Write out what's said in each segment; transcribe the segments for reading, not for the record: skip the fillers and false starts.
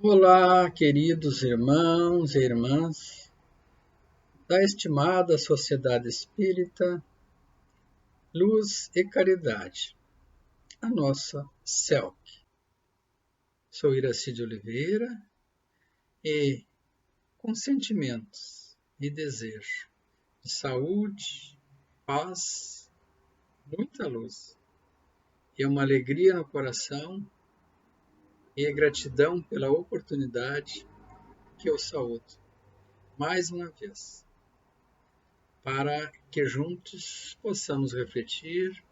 Olá, queridos irmãos e irmãs da estimada Sociedade Espírita Luz e Caridade, a nossa CELC. Sou Iraci de Oliveira e, com sentimentos e desejo de saúde, paz, muita luz e uma alegria no coração e gratidão pela oportunidade que eu saúdo mais uma vez, para que juntos possamos refletir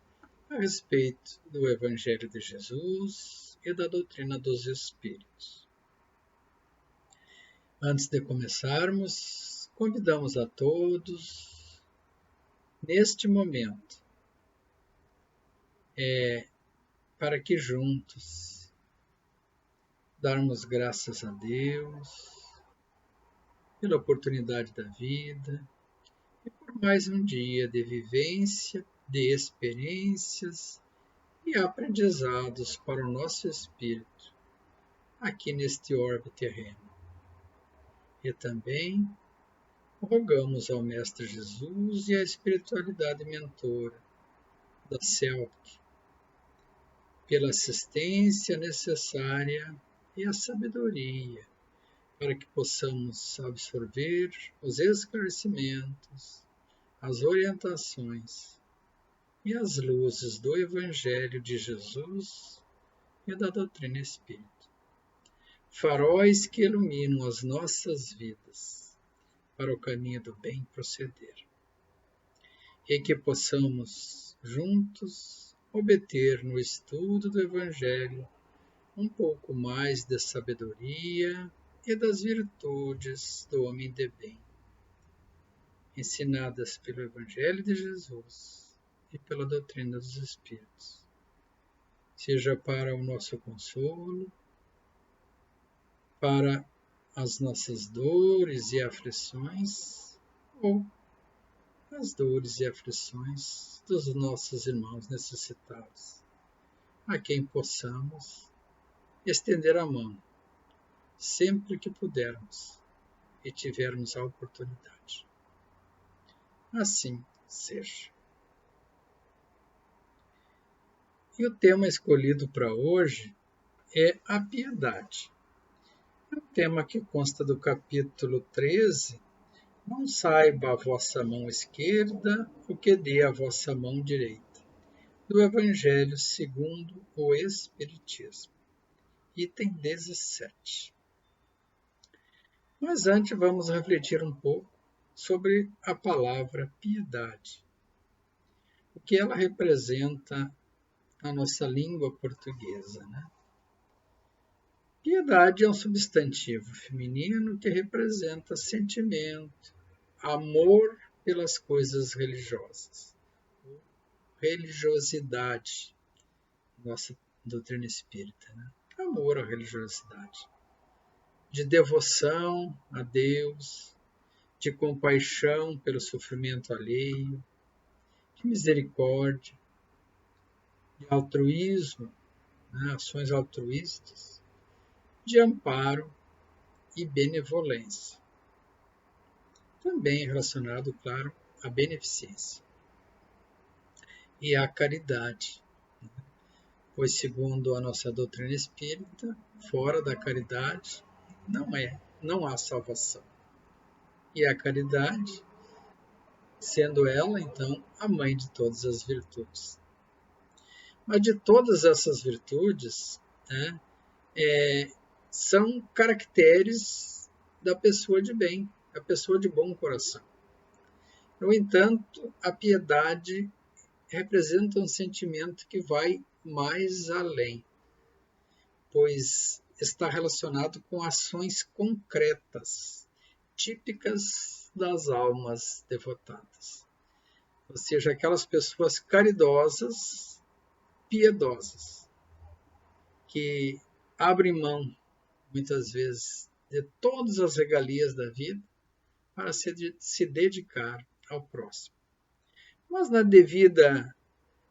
a respeito do Evangelho de Jesus e da doutrina dos Espíritos. Antes de começarmos, convidamos a todos, neste momento, para que juntos darmos graças a Deus pela oportunidade da vida e por mais um dia de vivência, de experiências e aprendizados para o nosso espírito aqui neste orbe terreno. E também rogamos ao Mestre Jesus e à espiritualidade mentora da CELC pela assistência necessária e a sabedoria para que possamos absorver os esclarecimentos, as orientações e as luzes do Evangelho de Jesus e da doutrina espírita. Faróis que iluminam as nossas vidas para o caminho do bem proceder. E que possamos, juntos, obter no estudo do Evangelho um pouco mais de sabedoria e das virtudes do homem de bem, ensinadas pelo Evangelho de Jesus e pela doutrina dos Espíritos. Seja para o nosso consolo, para as nossas dores e aflições, ou as dores e aflições dos nossos irmãos necessitados, a quem possamos estender a mão, sempre que pudermos e tivermos a oportunidade. Assim seja. E o tema escolhido para hoje é a piedade. É um tema que consta do capítulo 13, não saiba a vossa mão esquerda o que dê a vossa mão direita, do Evangelho segundo o Espiritismo, item 17. Mas antes vamos refletir um pouco sobre a palavra piedade, o que ela representa na nossa língua portuguesa, né? Piedade é um substantivo feminino que representa sentimento, amor pelas coisas religiosas, religiosidade, nossa doutrina espírita, né? Amor à religiosidade, de devoção a Deus, de compaixão pelo sofrimento alheio, de misericórdia, de altruísmo, né? Ações altruístas, de amparo e benevolência. Também relacionado, claro, à beneficência e à caridade, pois, segundo a nossa doutrina espírita, fora da caridade não há salvação. E a caridade, sendo ela, então, a mãe de todas as virtudes. Mas de todas essas virtudes, né, são caracteres da pessoa de bem, da pessoa de bom coração. No entanto, a piedade representa um sentimento que vai mais além, pois está relacionado com ações concretas, típicas das almas devotadas. Ou seja, aquelas pessoas caridosas, piedosas, que abrem mão, muitas vezes, de todas as regalias da vida para se dedicar ao próximo. Mas na devida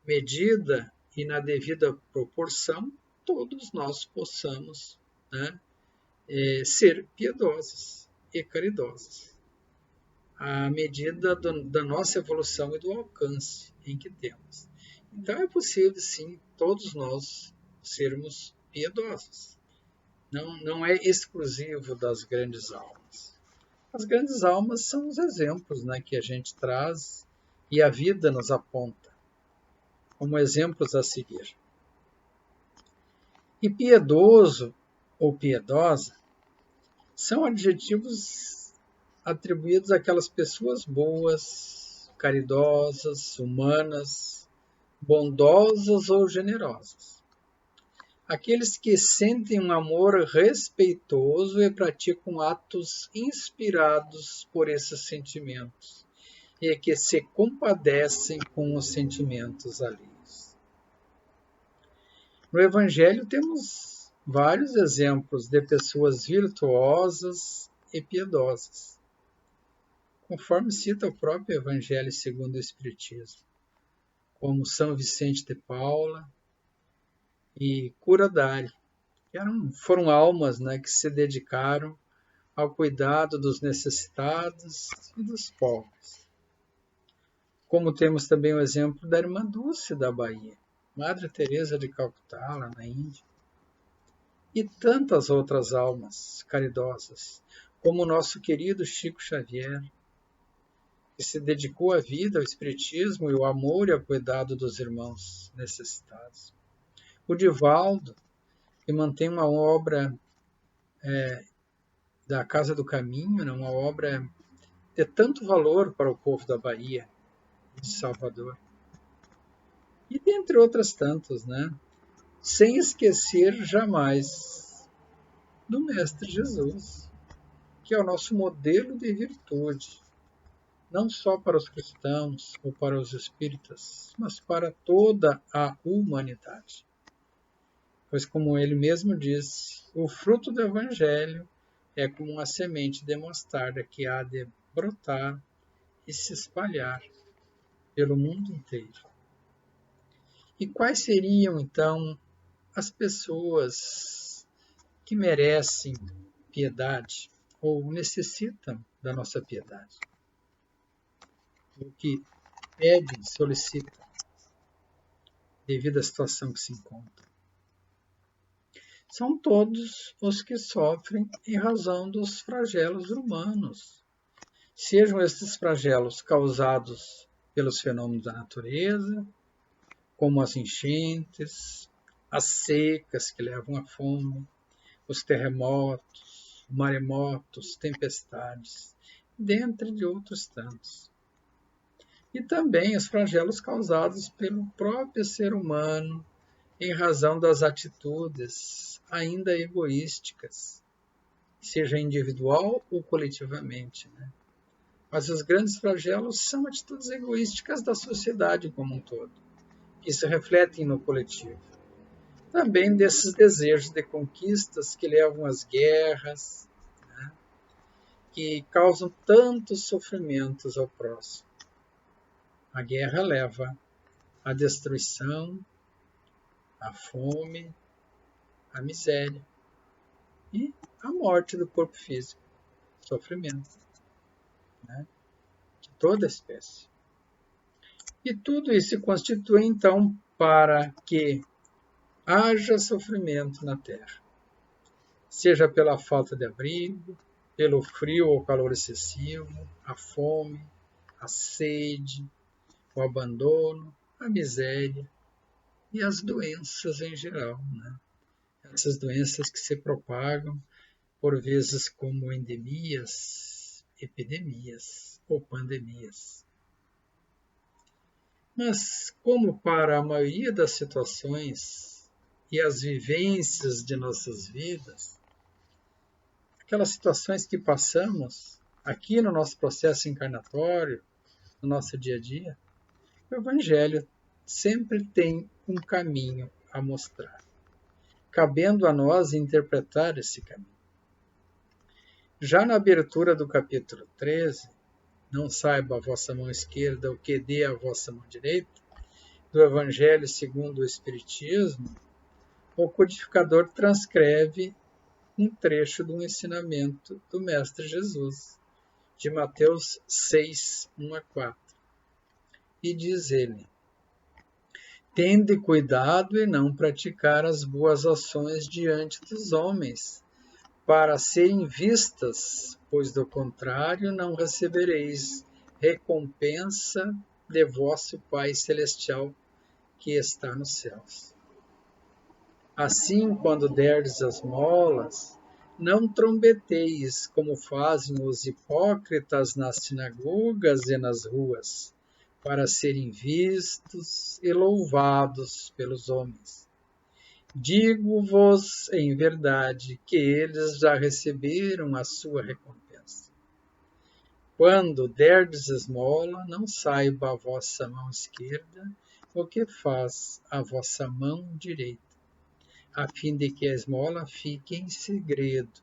medida e na devida proporção, todos nós possamos, né, ser piedosas e caridosas, à medida da nossa evolução e do alcance em que temos. Então é possível, sim, todos nós sermos piedosos. Não é exclusivo das grandes almas. As grandes almas são os exemplos, né, que a gente traz e a vida nos aponta como exemplos a seguir. E piedoso ou piedosa são adjetivos atribuídos àquelas pessoas boas, caridosas, humanas, bondosas ou generosas. Aqueles que sentem um amor respeitoso e praticam atos inspirados por esses sentimentos e que se compadecem com os sentimentos alheios. No Evangelho temos vários exemplos de pessoas virtuosas e piedosas, conforme cita o próprio Evangelho segundo o Espiritismo, como São Vicente de Paula e Curadari, que foram almas, né, que se dedicaram ao cuidado dos necessitados e dos pobres. Como temos também o exemplo da Irmã Dulce da Bahia, Madre Teresa de Calcutá, lá na Índia, e tantas outras almas caridosas, como o nosso querido Chico Xavier, que se dedicou a vida ao espiritismo e ao amor e ao cuidado dos irmãos necessitados. O Divaldo, que mantém uma obra da Casa do Caminho, uma obra de tanto valor para o povo da Bahia e de Salvador. E dentre outras tantas, né? Sem esquecer jamais do Mestre Jesus, que é o nosso modelo de virtude, não só para os cristãos ou para os espíritas, mas para toda a humanidade. Pois, como ele mesmo disse, o fruto do Evangelho é como uma semente de mostarda que há de brotar e se espalhar pelo mundo inteiro. E quais seriam, então, as pessoas que merecem piedade ou necessitam da nossa piedade? O que pedem, solicitam, devido à situação que se encontra? São todos os que sofrem em razão dos flagelos humanos, sejam estes flagelos causados pelos fenômenos da natureza, como as enchentes, as secas que levam à fome, os terremotos, maremotos, tempestades, dentre de outros tantos. E também os flagelos causados pelo próprio ser humano, em razão das atitudes ainda egoísticas, seja individual ou coletivamente, né? Mas os grandes flagelos são atitudes egoísticas da sociedade como um todo, que se refletem no coletivo. Também desses desejos de conquistas que levam às guerras, né? Que causam tantos sofrimentos ao próximo. A guerra leva à destruição, à fome, à miséria e à morte do corpo físico, sofrimento, né, de toda espécie. E tudo isso se constitui, então, para que haja sofrimento na Terra, seja pela falta de abrigo, pelo frio ou calor excessivo, a fome, a sede, o abandono, a miséria e as doenças em geral, né? Essas doenças que se propagam, por vezes como endemias, epidemias ou pandemias. Mas, como para a maioria das situações e as vivências de nossas vidas, aquelas situações que passamos aqui no nosso processo encarnatório, no nosso dia a dia, o Evangelho sempre tem um caminho a mostrar, cabendo a nós interpretar esse caminho. Já na abertura do capítulo 13, não saiba a vossa mão esquerda o que dê a vossa mão direita, do Evangelho segundo o Espiritismo, o codificador transcreve um trecho do ensinamento do Mestre Jesus, de Mateus 6, 1 a 4. E diz ele: tende cuidado em não praticar as boas ações diante dos homens, para serem vistas, pois do contrário não recebereis recompensa de vosso Pai Celestial que está nos céus. Assim, quando derdes as esmolas, não trombeteis como fazem os hipócritas nas sinagogas e nas ruas, para serem vistos e louvados pelos homens. Digo-vos em verdade que eles já receberam a sua recompensa. Quando derdes esmola, não saiba a vossa mão esquerda o que faz a vossa mão direita, a fim de que a esmola fique em segredo.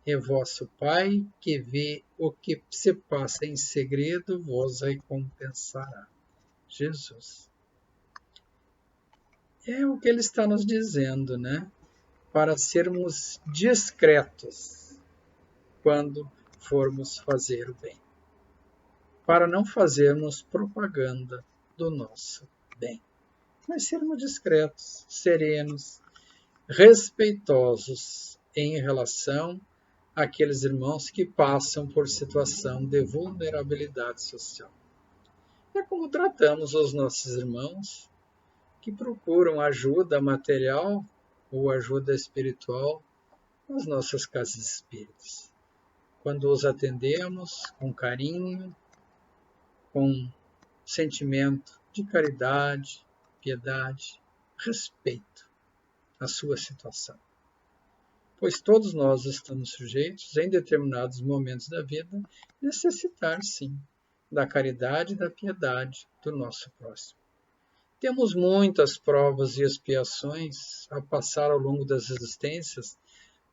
E vosso Pai, que vê o que se passa em segredo, vos recompensará. Jesus. É o que ele está nos dizendo, né? Para sermos discretos quando formos fazer o bem. Para não fazermos propaganda do nosso bem. Mas sermos discretos, serenos, respeitosos em relação àqueles irmãos que passam por situação de vulnerabilidade social. É como tratamos os nossos irmãos que procuram ajuda material ou ajuda espiritual nas nossas casas espíritas. Quando os atendemos com carinho, com sentimento de caridade, piedade, respeito à sua situação. Pois todos nós estamos sujeitos, em determinados momentos da vida, necessitar, sim, da caridade e da piedade do nosso próximo. Temos muitas provas e expiações a passar ao longo das existências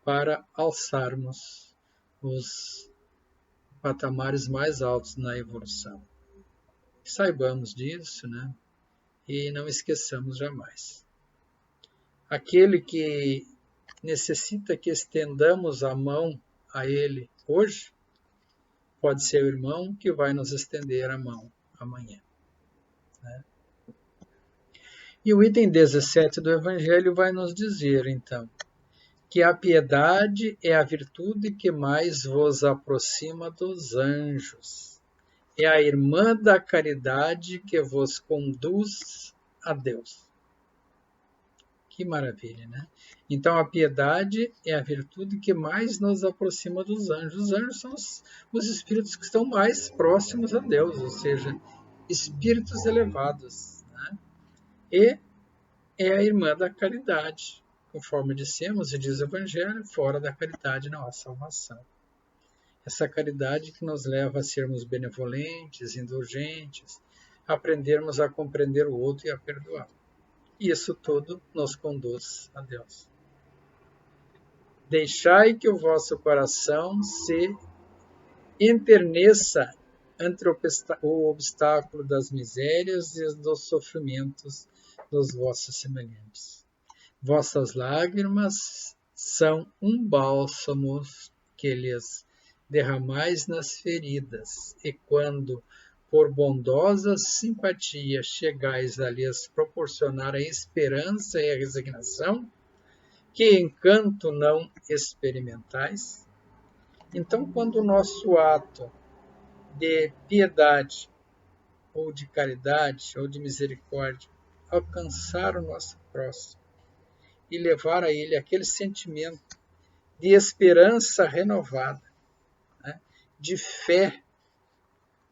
para alçarmos os patamares mais altos na evolução. Saibamos disso, né? E não esqueçamos jamais. Aquele que necessita que estendamos a mão a ele hoje, pode ser o irmão que vai nos estender a mão amanhã, né? E o item 17 do Evangelho vai nos dizer, então, que a piedade é a virtude que mais vos aproxima dos anjos. É a irmã da caridade que vos conduz a Deus. Que maravilha, né? Então, a piedade é a virtude que mais nos aproxima dos anjos. Os anjos são os espíritos que estão mais próximos a Deus, ou seja, espíritos elevados, né? E é a irmã da caridade, conforme dissemos e diz o Evangelho, fora da caridade não há salvação. Essa caridade que nos leva a sermos benevolentes, indulgentes, a aprendermos a compreender o outro e a perdoar. E isso tudo nos conduz a Deus. Deixai que o vosso coração se enterneça ante o obstáculo das misérias e dos sofrimentos dos vossos semelhantes. Vossas lágrimas são um bálsamo que lhes derramais nas feridas, e quando, por bondosa simpatia, chegais a lhes proporcionar a esperança e a resignação, que encanto não experimentais? Então, quando o nosso ato de piedade, ou de caridade, ou de misericórdia, alcançar o nosso próximo e levar a ele aquele sentimento de esperança renovada, né, de fé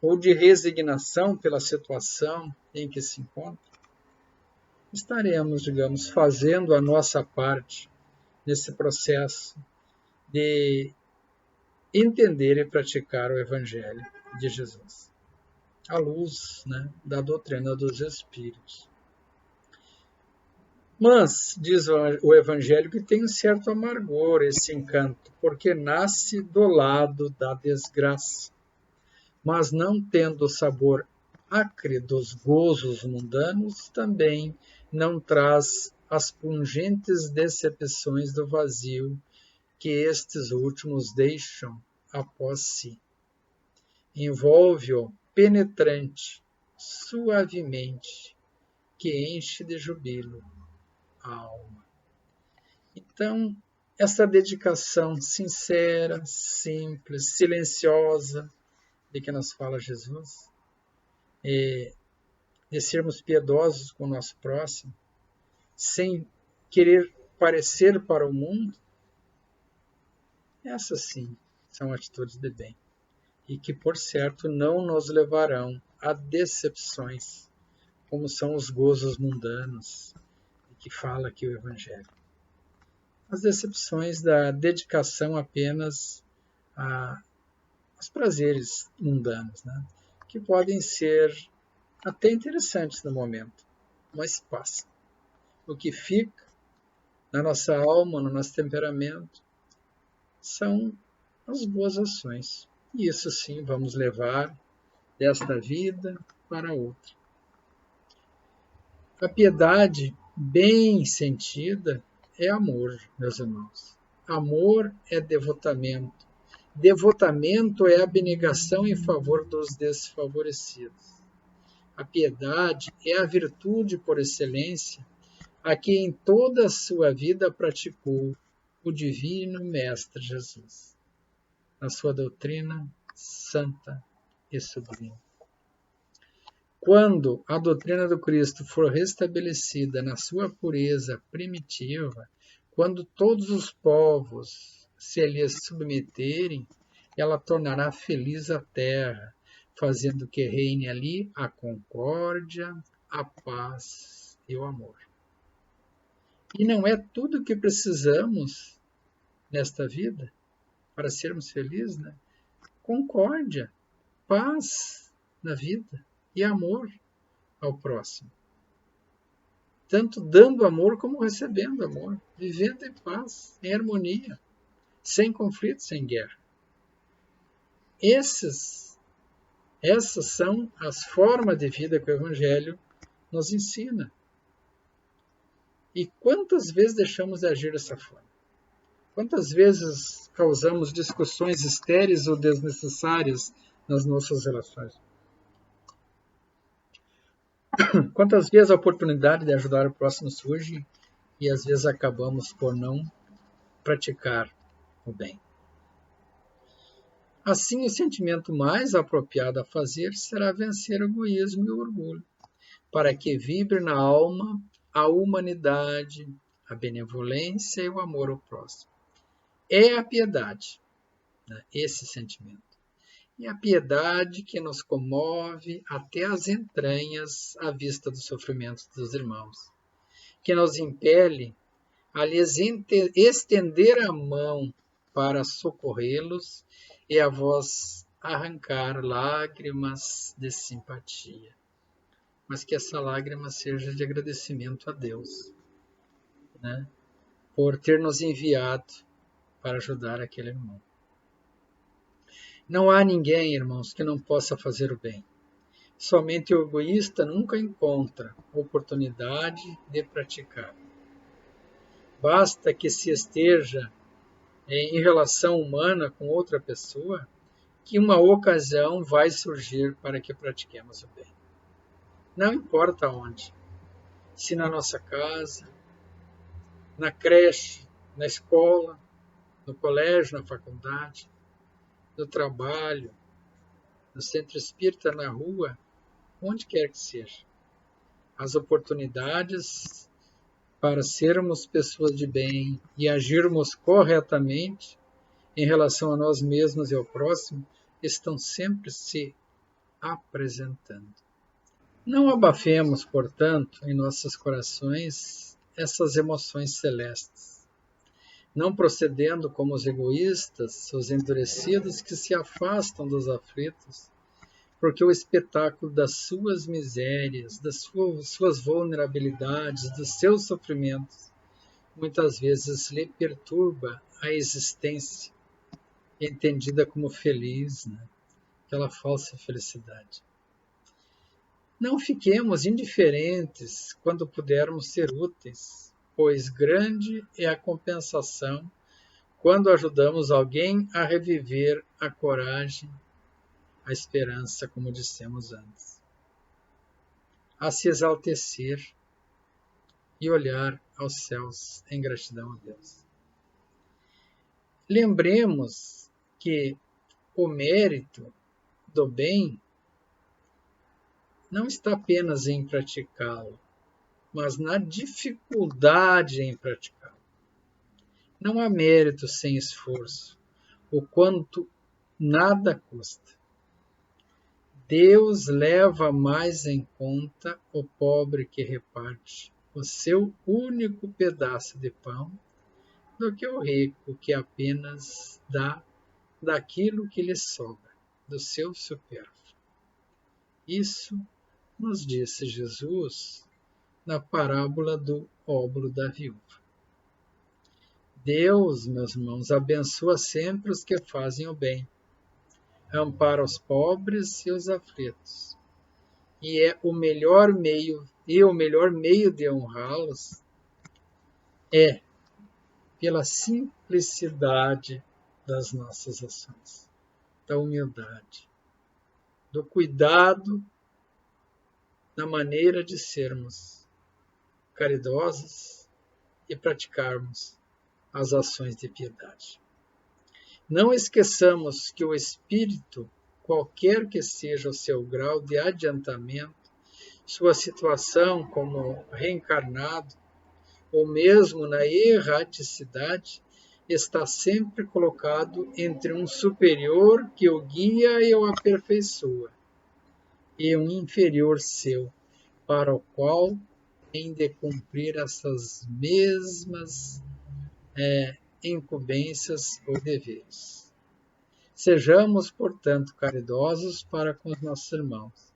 ou de resignação pela situação em que se encontra, estaremos, digamos, fazendo a nossa parte nesse processo de entender e praticar o Evangelho de Jesus, à luz, né, da doutrina dos Espíritos. Mas, diz o Evangelho, que tem um certo amargor esse encanto, porque nasce do lado da desgraça, mas não tendo o sabor acre dos gozos mundanos, também não traz as pungentes decepções do vazio que estes últimos deixam após si. Envolve-o penetrante, suavemente, que enche de jubilo a alma. Então, essa dedicação sincera, simples, silenciosa, de que nos fala Jesus, de sermos piedosos com o nosso próximo, sem querer parecer para o mundo, essas sim são atitudes de bem, e que, por certo, não nos levarão a decepções, como são os gozos mundanos, que fala aqui o Evangelho. As decepções da dedicação apenas aos prazeres mundanos, né? Que podem ser até interessantes no momento, mas passam. O que fica na nossa alma, no nosso temperamento, são as boas ações. E isso sim vamos levar desta vida para outra. A piedade bem sentida é amor, meus irmãos. Amor é devotamento. Devotamento é abnegação em favor dos desfavorecidos. A piedade é a virtude por excelência a que em toda a sua vida praticou o Divino Mestre Jesus, na sua doutrina santa e sublime. Quando a doutrina do Cristo for restabelecida na sua pureza primitiva, quando todos os povos se lhe submeterem, ela tornará feliz a terra, fazendo que reine ali a concórdia, a paz e o amor. E não é tudo o que precisamos nesta vida para sermos felizes, né? Concórdia, paz na vida e amor ao próximo. Tanto dando amor como recebendo amor, vivendo em paz, em harmonia, sem conflito, sem guerra. Essas são as formas de vida que o Evangelho nos ensina. E quantas vezes deixamos de agir dessa forma? Quantas vezes causamos discussões estéreis ou desnecessárias nas nossas relações? Quantas vezes a oportunidade de ajudar o próximo surge e às vezes acabamos por não praticar o bem? Assim, o sentimento mais apropriado a fazer será vencer o egoísmo e o orgulho, para que vibre na alma a humanidade, a benevolência e o amor ao próximo. É a piedade, né, esse sentimento. E a piedade que nos comove até as entranhas à vista dos sofrimentos dos irmãos, que nos impele a lhes estender a mão para socorrê-los e a vós arrancar lágrimas de simpatia. Mas que essa lágrima seja de agradecimento a Deus, né, por ter nos enviado para ajudar aquele irmão. Não há ninguém, irmãos, que não possa fazer o bem. Somente o egoísta nunca encontra oportunidade de praticar. Basta que se esteja em relação humana com outra pessoa, que uma ocasião vai surgir para que pratiquemos o bem. Não importa onde, se na nossa casa, na creche, na escola, no colégio, na faculdade, no trabalho, no centro espírita, na rua, onde quer que seja. As oportunidades para sermos pessoas de bem e agirmos corretamente em relação a nós mesmos e ao próximo estão sempre se apresentando. Não abafemos, portanto, em nossos corações essas emoções celestes, não procedendo como os egoístas, os endurecidos que se afastam dos aflitos, porque o espetáculo das suas misérias, das suas vulnerabilidades, dos seus sofrimentos, muitas vezes lhe perturba a existência, entendida como feliz, né? Aquela falsa felicidade. Não fiquemos indiferentes quando pudermos ser úteis, pois grande é a compensação quando ajudamos alguém a reviver a coragem, a esperança, como dissemos antes, a se exaltecer e olhar aos céus em gratidão a Deus. Lembremos que o mérito do bem não está apenas em praticá-lo, mas na dificuldade em praticá-lo. Não há mérito sem esforço, o quanto nada custa. Deus leva mais em conta o pobre que reparte o seu único pedaço de pão do que o rico que apenas dá daquilo que lhe sobra, do seu supérfluo. Isso nos disse Jesus na parábola do óbolo da viúva. Deus, meus irmãos, abençoa sempre os que fazem o bem, ampara os pobres e os aflitos. E o melhor meio de honrá-los é pela simplicidade das nossas ações, da humildade, do cuidado na maneira de sermos caridosos e praticarmos as ações de piedade. Não esqueçamos que o espírito, qualquer que seja o seu grau de adiantamento, sua situação como reencarnado, ou mesmo na erraticidade, está sempre colocado entre um superior que o guia e o aperfeiçoa, e um inferior seu, para o qual tem de cumprir essas mesmas incumbências ou deveres. Sejamos, portanto, caridosos para com os nossos irmãos,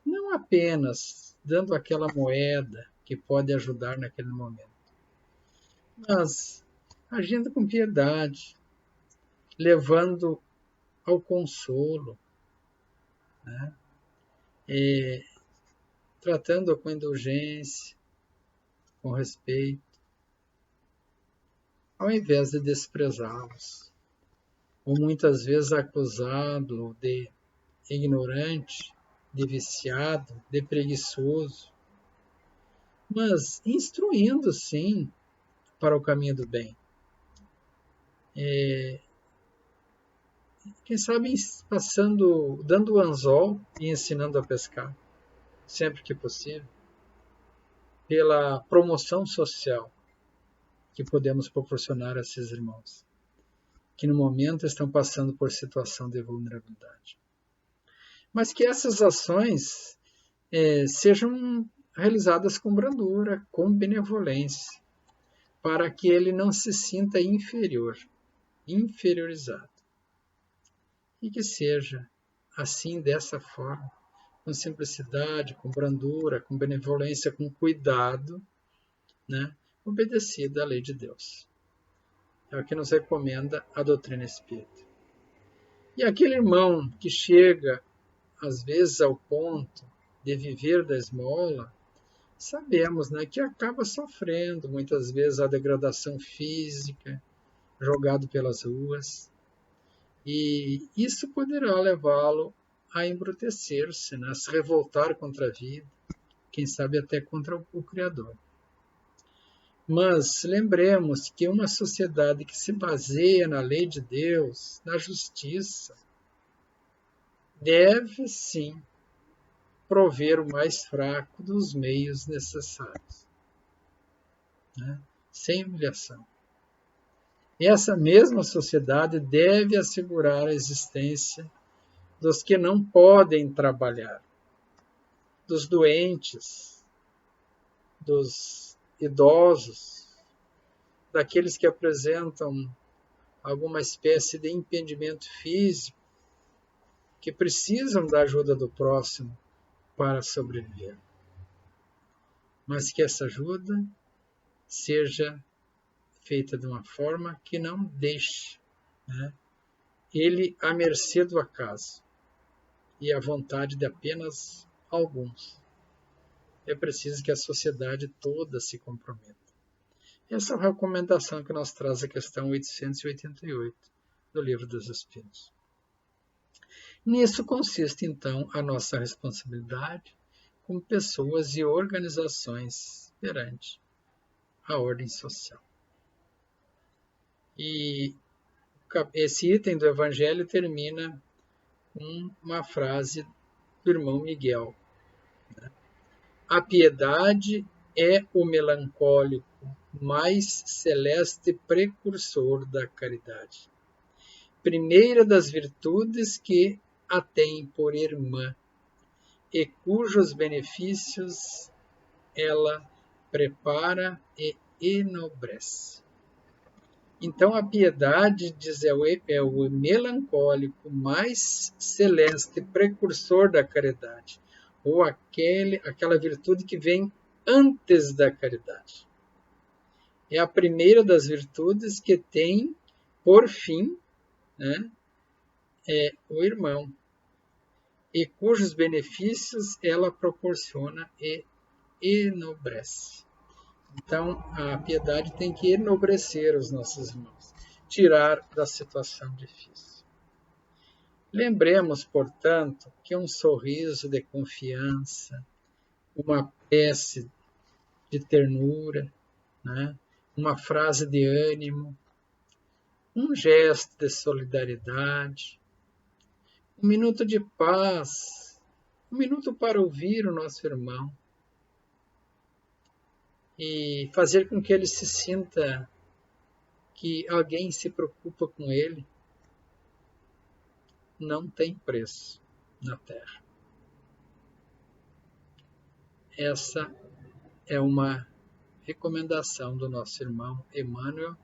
não apenas dando aquela moeda que pode ajudar naquele momento, mas agindo com piedade, levando ao consolo, né? E tratando com indulgência, com respeito, ao invés de desprezá-los, ou muitas vezes acusá-lo de ignorante, de viciado, de preguiçoso, mas instruindo sim para o caminho do bem. Quem sabe dando o anzol e ensinando a pescar, sempre que possível, pela promoção social que podemos proporcionar a esses irmãos, que no momento estão passando por situação de vulnerabilidade. Mas que essas ações sejam realizadas com brandura, com benevolência, para que ele não se sinta inferiorizado. E que seja assim, dessa forma, com simplicidade, com brandura, com benevolência, com cuidado, né, obedecida à lei de Deus. É o que nos recomenda a doutrina espírita. E aquele irmão que chega, às vezes, ao ponto de viver da esmola, sabemos, né, que acaba sofrendo, muitas vezes, a degradação física, jogado pelas ruas, e isso poderá levá-lo a embrutecer-se, né, a se revoltar contra a vida, quem sabe até contra o Criador. Mas lembremos que uma sociedade que se baseia na lei de Deus, na justiça, deve sim prover o mais fraco dos meios necessários, né? Sem humilhação. E essa mesma sociedade deve assegurar a existência dos que não podem trabalhar, dos doentes, dos idosos, daqueles que apresentam alguma espécie de impedimento físico, que precisam da ajuda do próximo para sobreviver. Mas que essa ajuda seja feita de uma forma que não deixe, né, ele à mercê do acaso e à vontade de apenas alguns. É preciso que a sociedade toda se comprometa. Essa é a recomendação que nos traz a questão 888 do Livro dos Espíritos. Nisso consiste, então, a nossa responsabilidade como pessoas e organizações perante a ordem social. E esse item do Evangelho termina com uma frase do irmão Miguel. A piedade é o melancólico mais celeste precursor da caridade. Primeira das virtudes que a tem por irmã e cujos benefícios ela prepara e enobrece. Então a piedade, diz, é o melancólico mais celeste precursor da caridade, ou aquela virtude que vem antes da caridade. É a primeira das virtudes que tem por fim, né, o irmão, e cujos benefícios ela proporciona e enobrece. Então, a piedade tem que enobrecer os nossos irmãos, tirar da situação difícil. Lembremos, portanto, que um sorriso de confiança, uma prece de ternura, né, uma frase de ânimo, um gesto de solidariedade, um minuto de paz, um minuto para ouvir o nosso irmão e fazer com que ele se sinta que alguém se preocupa com ele, não tem preço na Terra. Essa é uma recomendação do nosso irmão Emmanuel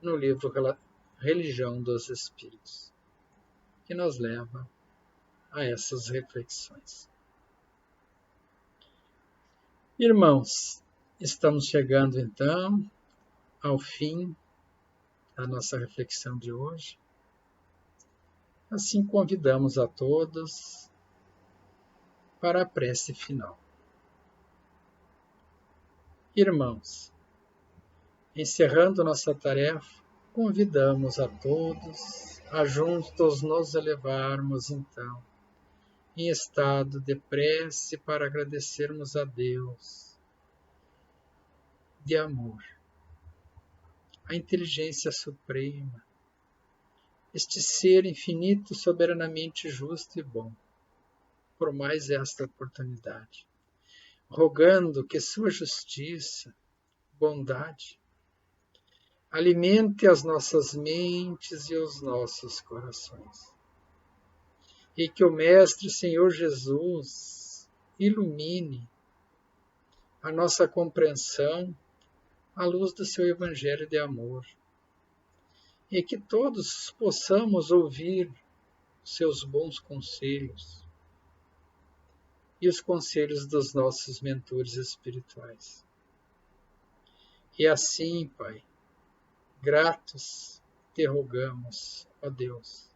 no livro Religião dos Espíritos, que nos leva a essas reflexões. Irmãos, estamos chegando então ao fim da nossa reflexão de hoje. Assim convidamos a todos para a prece final. Irmãos, encerrando nossa tarefa, convidamos a todos a juntos nos elevarmos então em estado de prece para agradecermos a Deus de amor, a inteligência suprema, este ser infinito, soberanamente justo e bom, por mais esta oportunidade, rogando que sua justiça, bondade, alimente as nossas mentes e os nossos corações. E que o Mestre Senhor Jesus ilumine a nossa compreensão à luz do seu Evangelho de amor. E que todos possamos ouvir seus bons conselhos e os conselhos dos nossos mentores espirituais. E assim, Pai, gratos te rogamos, ó Deus,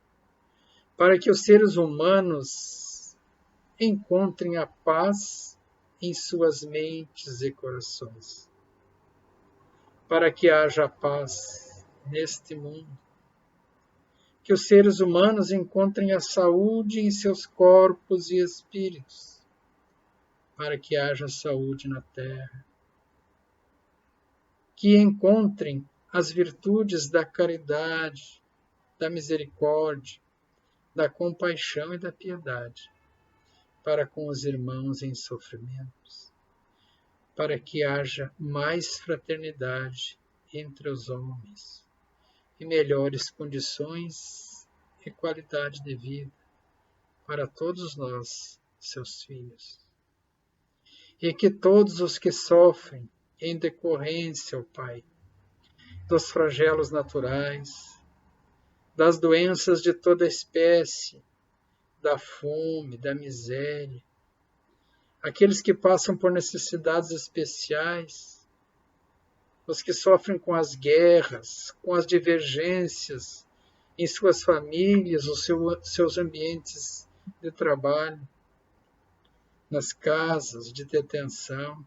para que os seres humanos encontrem a paz em suas mentes e corações, para que haja paz neste mundo, que os seres humanos encontrem a saúde em seus corpos e espíritos, para que haja saúde na terra, que encontrem as virtudes da caridade, da misericórdia, da compaixão e da piedade para com os irmãos em sofrimentos, para que haja mais fraternidade entre os homens e melhores condições e qualidade de vida para todos nós, seus filhos. E que todos os que sofrem em decorrência, ó Pai, dos flagelos naturais, das doenças de toda espécie, da fome, da miséria, aqueles que passam por necessidades especiais, os que sofrem com as guerras, com as divergências em suas famílias, os seus ambientes de trabalho, nas casas de detenção,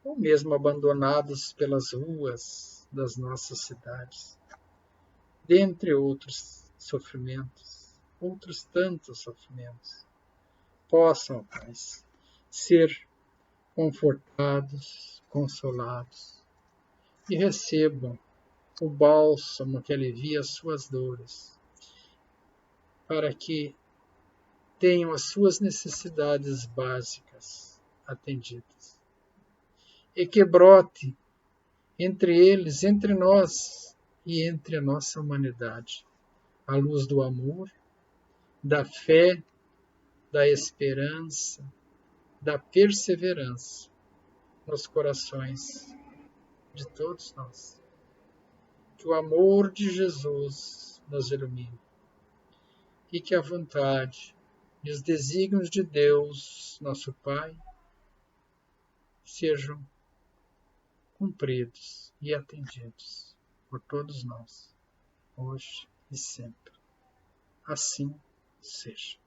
ou mesmo abandonados pelas ruas das nossas cidades, dentre outros sofrimentos, outros tantos sofrimentos, possam, Pai, ser confortados, consolados e recebam o bálsamo que alivia as suas dores, para que tenham as suas necessidades básicas atendidas. E que brote entre eles, entre nós e entre a nossa humanidade, a luz do amor, da fé, da esperança, da perseverança nos corações de todos nós. Que o amor de Jesus nos ilumine e que a vontade e os desígnios de Deus, nosso Pai, sejam cumpridos e atendidos por todos nós, hoje e sempre. Assim seja.